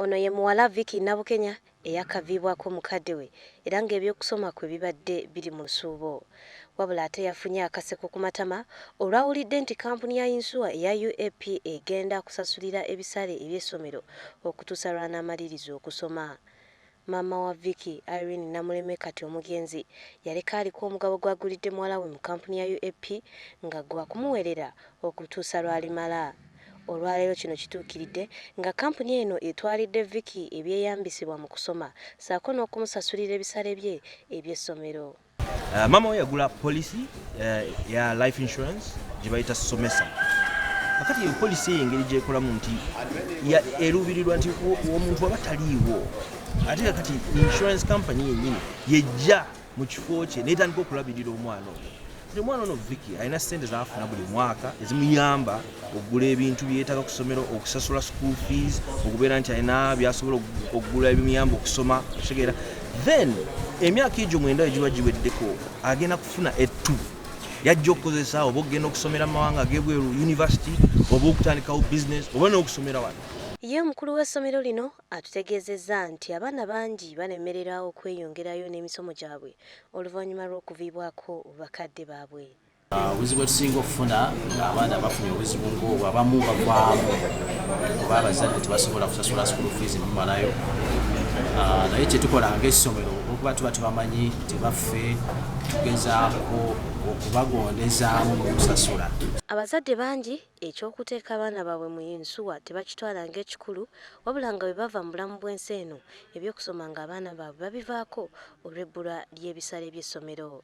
Ono ye muwala Vicky Nabukenya eyakaviibwako mukadde we era ng'ebyokusoma kwe bibadde biri mu lusuubo. Wabula ate yafunye akaseko ku matama olwawulidde nti kampuni ya yinsuwa eya UAP egenda kusasulira ebisale eby'essomero okutuusa lw'anaamaliriza okusoma. Maama wa Vicky, Irene Namuleme kati omugenzi, yaleka aliko omugabo gw'agulidde muwala we mu kampuni ya UAP nga gwa kumuwerera okutuusa lw'alimala. Olwaleero kino kituukiridde nga kampuni eno etwalidde Vicky ebyeyambisibwa mu kusoma ssaako n'okumusasulira ebisale bye eby'essomero. Maama we yagula policy ya life insurance gye bayita Somesa. Kakati iyo policy engeri gyekolamu nti eruubirirwa nti omuntu aba taliiwo ate kakati insurance company yennyini yejja mu kifo kye n'etandika okulabirira omwana oyo. Omwana ono Vicky alina ssente z'afuna buli mwaka ezimuyamba okugula ebintu byetaaga ku ssomero, okusasula school fees, okubeera nti alina byasobola okugula ebimuyamba okusoma okutegeera. Then emyaka egyo 9 egiba giweddeko agenda kufuna ettu yajja okukozesa oba okugenda okusomera mu mawanga ag'ebweru university oba okutandikawo business oba n'okusomera wano. Ye omukulu w'essomero lino atutegeezezza nti abaana bangi banemerera okweyongerayo n'emisomo gyabwe oluvannyuma lw'okuviibwako bakadde baabwe. Obuzibu tusinga okufuna abaana bafunye obuzibu ng'obwo abamu bavaamu oba abazadde tebasobola kusasula school fees mumalayo. Naye kyetukola ng'essomero okuba tuba tubamanyi tebaffe tugezaako okubagondezaamu mu kusasula. Abazadde bangi ekyokuteeka abaana baabwe mu yinsuwa tebakitwala ng'ekikulu wabula nga bwe bava mu bulamu bw'ensi eno ebyokusoma ng'abaana baabwe babivaako olw'ebbula ly'ebisale by'essomero.